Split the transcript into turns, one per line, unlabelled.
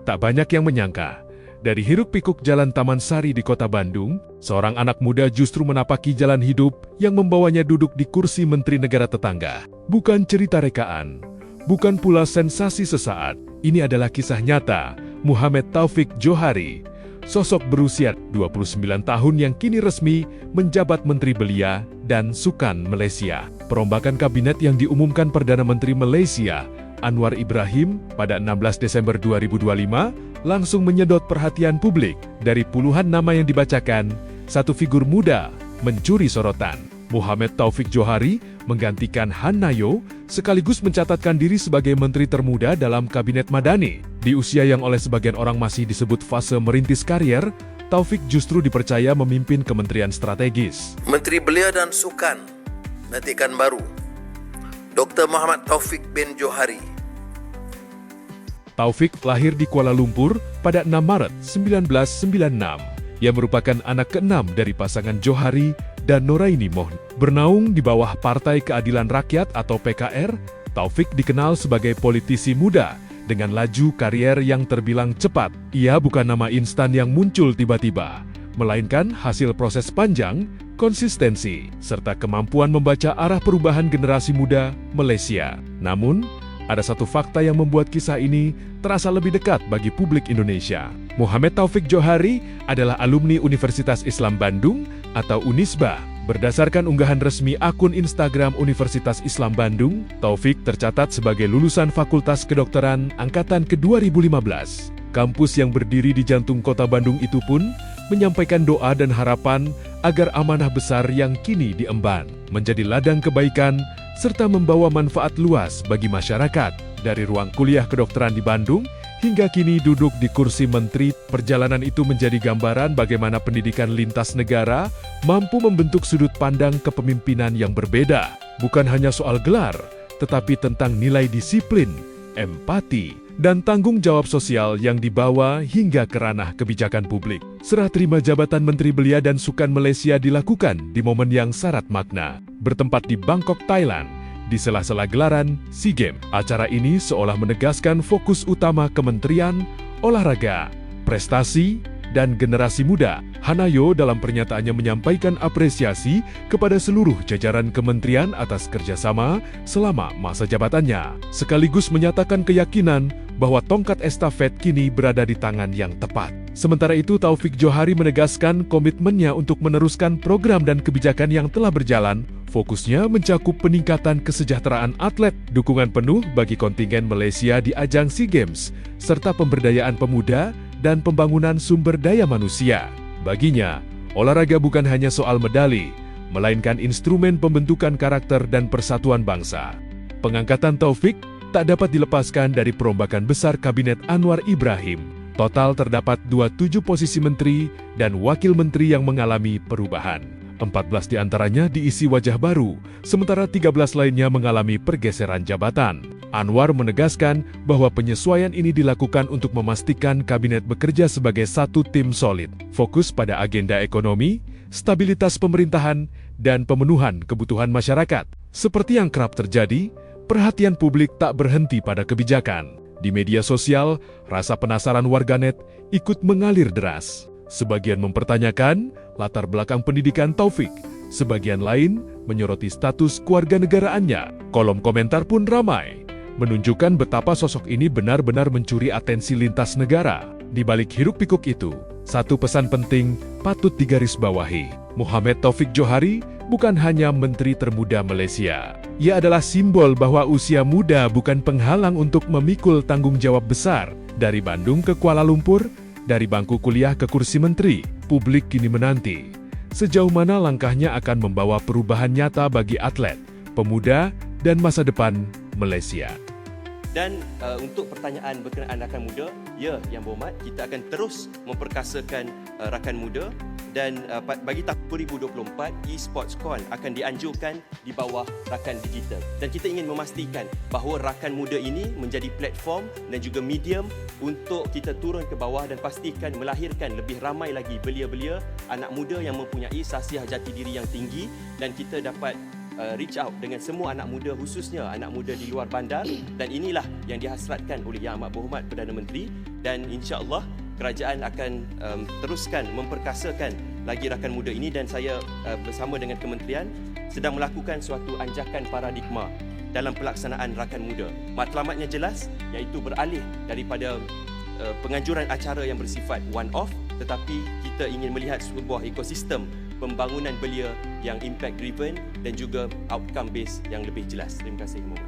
Tak banyak yang menyangka, dari hiruk-pikuk jalan Taman Sari di kota Bandung, seorang anak muda justru menapaki jalan hidup yang membawanya duduk di kursi menteri negara tetangga. Bukan cerita rekaan, bukan pula sensasi sesaat, ini adalah kisah nyata Muhammad Taufik Johari, sosok berusia 29 tahun yang kini resmi menjabat Menteri Belia dan Sukan Malaysia. Perombakan kabinet yang diumumkan Perdana Menteri Malaysia, Anwar Ibrahim, pada 16 Desember 2025, langsung menyedot perhatian publik. Dari puluhan nama yang dibacakan, satu figur muda mencuri sorotan. Muhammad Taufik Johari menggantikan Han Nayo, sekaligus mencatatkan diri sebagai menteri termuda dalam Kabinet Madani. Di usia yang oleh sebagian orang masih disebut fase merintis karier, Taufik justru dipercaya memimpin kementerian strategis.
Menteri Belia dan Sukan, lantikan baru, Dr. Muhammad Taufik bin Johari.
Taufik lahir di Kuala Lumpur pada 6 Maret 1996. Ia merupakan anak keenam dari pasangan Johari dan Noraini Mohn. Bernaung di bawah Partai Keadilan Rakyat atau PKR, Taufik dikenal sebagai politisi muda dengan laju karier yang terbilang cepat. Ia bukan nama instan yang muncul tiba-tiba, melainkan hasil proses panjang, konsistensi, serta kemampuan membaca arah perubahan generasi muda Malaysia. Namun, ada satu fakta yang membuat kisah ini terasa lebih dekat bagi publik Indonesia. Muhammad Taufik Johari adalah alumni Universitas Islam Bandung atau Unisba. Berdasarkan unggahan resmi akun Instagram Universitas Islam Bandung, Taufik tercatat sebagai lulusan Fakultas Kedokteran Angkatan ke-2015. Kampus yang berdiri di jantung kota Bandung itu pun menyampaikan doa dan harapan agar amanah besar yang kini diemban menjadi ladang kebaikan serta membawa manfaat luas bagi masyarakat. Dari ruang kuliah kedokteran di Bandung hingga kini duduk di kursi menteri, perjalanan itu menjadi gambaran bagaimana pendidikan lintas negara mampu membentuk sudut pandang kepemimpinan yang berbeda. Bukan hanya soal gelar, tetapi tentang nilai disiplin, empati, dan tanggung jawab sosial yang dibawa hingga ke ranah kebijakan publik. Serah terima jabatan Menteri Belia dan Sukan Malaysia dilakukan di momen yang syarat makna. Bertempat di Bangkok, Thailand, di sela-sela gelaran SEA Games. Acara ini seolah menegaskan fokus utama Kementerian Olahraga, Prestasi, dan Generasi Muda. Hanayo dalam pernyataannya menyampaikan apresiasi kepada seluruh jajaran kementerian atas kerjasama selama masa jabatannya, sekaligus menyatakan keyakinan bahwa tongkat estafet kini berada di tangan yang tepat. Sementara itu, Taufik Johari menegaskan komitmennya untuk meneruskan program dan kebijakan yang telah berjalan. Fokusnya mencakup peningkatan kesejahteraan atlet, dukungan penuh bagi kontingen Malaysia di ajang SEA Games, serta pemberdayaan pemuda dan pembangunan sumber daya manusia. Baginya, olahraga bukan hanya soal medali, melainkan instrumen pembentukan karakter dan persatuan bangsa. Pengangkatan Taufik tak dapat dilepaskan dari perombakan besar Kabinet Anwar Ibrahim. Total terdapat 27 posisi menteri dan wakil menteri yang mengalami perubahan. 14 diantaranya diisi wajah baru, sementara 13 lainnya mengalami pergeseran jabatan. Anwar menegaskan bahwa penyesuaian ini dilakukan untuk memastikan kabinet bekerja sebagai satu tim solid, fokus pada agenda ekonomi, stabilitas pemerintahan, dan pemenuhan kebutuhan masyarakat. Seperti yang kerap terjadi, perhatian publik tak berhenti pada kebijakan. Di media sosial, rasa penasaran warganet ikut mengalir deras. Sebagian mempertanyakan latar belakang pendidikan Taufik, sebagian lain menyoroti status kewarganegaraannya. Kolom komentar pun ramai, menunjukkan betapa sosok ini benar-benar mencuri atensi lintas negara. Di balik hiruk-pikuk itu, satu pesan penting patut digarisbawahi. Muhammad Taufik Johari bukan hanya menteri termuda Malaysia. Ia adalah simbol bahwa usia muda bukan penghalang untuk memikul tanggung jawab besar. Dari Bandung ke Kuala Lumpur, dari bangku kuliah ke kursi menteri, publik kini menanti sejauh mana langkahnya akan membawa perubahan nyata bagi atlet, pemuda, dan masa depan Malaysia.
Dan untuk pertanyaan berkenaan rakan muda, ya Yang Berhormat, kita akan terus memperkasakan rakan muda dan bagi tahun 2024, eSportsCon akan dianjurkan di bawah rakan digital. Dan kita ingin memastikan bahawa rakan muda ini menjadi platform dan juga medium untuk kita turun ke bawah dan pastikan melahirkan lebih ramai lagi belia-belia anak muda yang mempunyai sasiah jati diri yang tinggi dan kita dapat reach out dengan semua anak muda, khususnya anak muda di luar bandar, dan inilah yang dihasratkan oleh Yang Amat Berhormat Perdana Menteri, dan insya-Allah kerajaan akan teruskan memperkasakan lagi rakan muda ini, dan saya bersama dengan kementerian sedang melakukan suatu anjakan paradigma dalam pelaksanaan rakan muda. Matlamatnya jelas, iaitu beralih daripada penganjuran acara yang bersifat one off, tetapi kita ingin melihat sebuah ekosistem pembangunan belia yang impact driven dan juga outcome based yang lebih jelas. Terima kasih, Mohd.